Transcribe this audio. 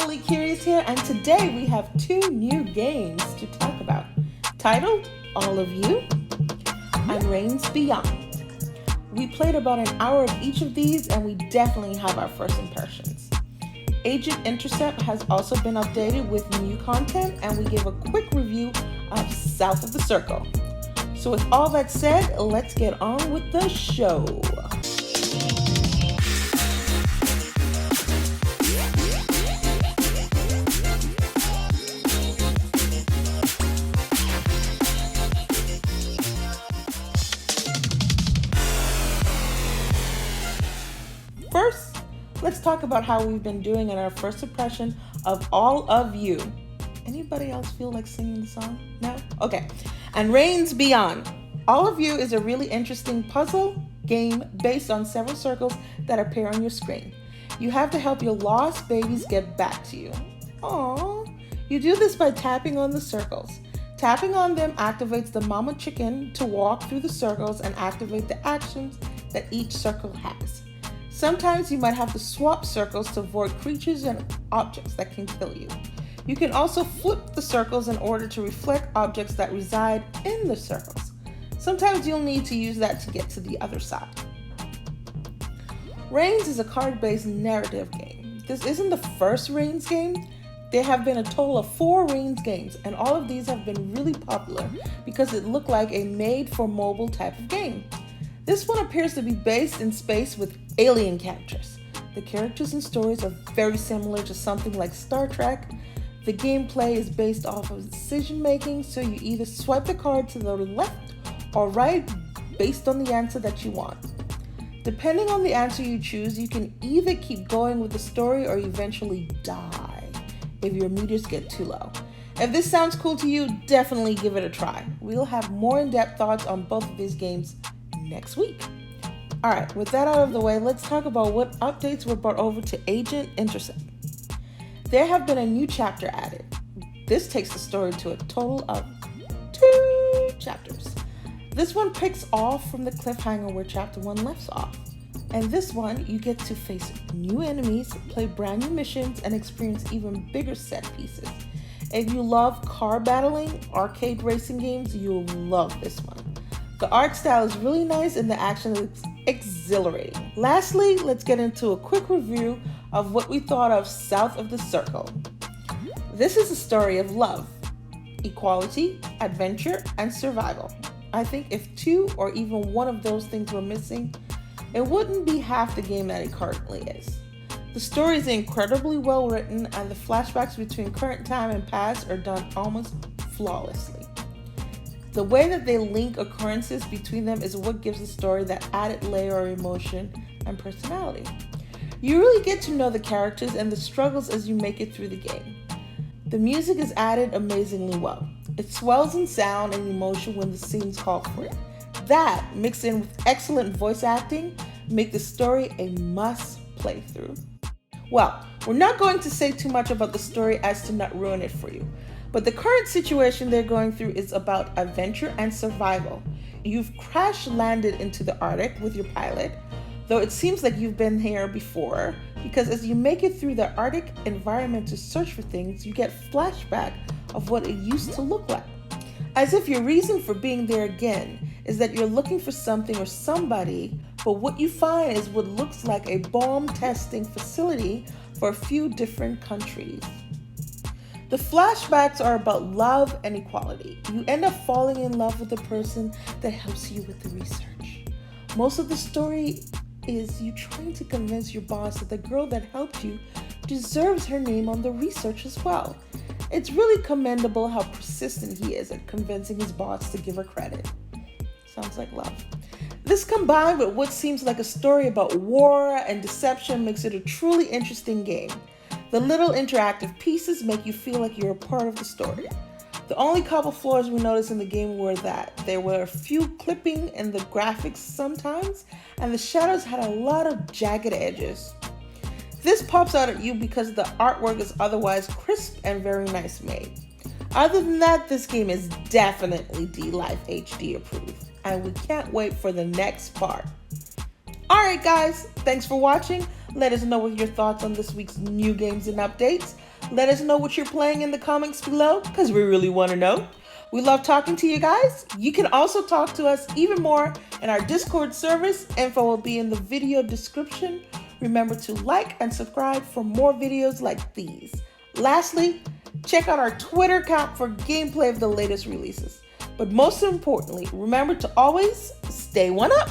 Totally Curious here, and today we have two new games to talk about, titled All of You and Reigns Beyond. We played about an hour of each of these, and we definitely have our first impressions. Agent Intercept has also been updated with new content, and we give a quick review of South of the Circle. So with all that said, let's get on with the show. First, let's talk about how we've been doing in our first impression of All of You. Anybody else feel like singing the song? No? Okay. And Reigns Beyond. All of You is a really interesting puzzle game based on several circles that appear on your screen. You have to help your lost babies get back to you. Aww. You do this by tapping on the circles. Tapping on them activates the mama chicken to walk through the circles and activate the actions that each circle has. Sometimes you might have to swap circles to avoid creatures and objects that can kill you. You can also flip the circles in order to reflect objects that reside in the circles. Sometimes you'll need to use that to get to the other side. Reigns is a card-based narrative game. This isn't the first Reigns game. There have been a total of 4 Reigns games, and all of these have been really popular because it looked like a made-for-mobile type of game. This one appears to be based in space with alien characters. The characters and stories are very similar to something like Star Trek. The gameplay is based off of decision making, so you either swipe the card to the left or right based on the answer that you want. Depending on the answer you choose, you can either keep going with the story or eventually die if your meters get too low. If this sounds cool to you, definitely give it a try. We'll have more in-depth thoughts on both of these games next week. Alright, with that out of the way, let's talk about what updates were brought over to Agent Intercept. There have been a new chapter added. This takes the story to a total of 2 chapters. This one picks off from the cliffhanger where chapter 1 left off. And this one, you get to face new enemies, play brand new missions, and experience even bigger set pieces. If you love car battling, arcade racing games, you'll love this one. The art style is really nice and the action is exhilarating. Lastly, let's get into a quick review of what we thought of South of the Circle. This is a story of love, equality, adventure, and survival. I think if 2 or even 1 of those things were missing, it wouldn't be half the game that it currently is. The story is incredibly well written, and the flashbacks between current time and past are done almost flawlessly. The way that they link occurrences between them is what gives the story that added layer of emotion and personality. You really get to know the characters and the struggles as you make it through the game. The music is added amazingly well. It swells in sound and emotion when the scenes call for it. That, mixed in with excellent voice acting, make the story a must play through. Well, we're not going to say too much about the story as to not ruin it for you. But the current situation they're going through is about adventure and survival. You've crash landed into the Arctic with your pilot, though it seems like you've been here before, because as you make it through the Arctic environment to search for things, you get flashback of what it used to look like. As if your reason for being there again is that you're looking for something or somebody, but what you find is what looks like a bomb testing facility for a few different countries. The flashbacks are about love and equality. You end up falling in love with the person that helps you with the research. Most of the story is you trying to convince your boss that the girl that helped you deserves her name on the research as well. It's really commendable how persistent he is at convincing his boss to give her credit. Sounds like love. This combined with what seems like a story about war and deception makes it a truly interesting game. The little interactive pieces make you feel like you're a part of the story. The only couple flaws we noticed in the game were that there were a few clipping in the graphics sometimes, and the shadows had a lot of jagged edges. This pops out at you because the artwork is otherwise crisp and very nice made. Other than that, this game is definitely D-Life HD approved, and we can't wait for the next part. Alright guys, thanks for watching. Let us know what your thoughts on this week's new games and updates. Let us know what you're playing in the comments below, because we really want to know. We love talking to you guys. You can also talk to us even more in our Discord service. Info will be in the video description. Remember to like and subscribe for more videos like these. Lastly, check out our Twitter account for gameplay of the latest releases. But most importantly, remember to always stay one up.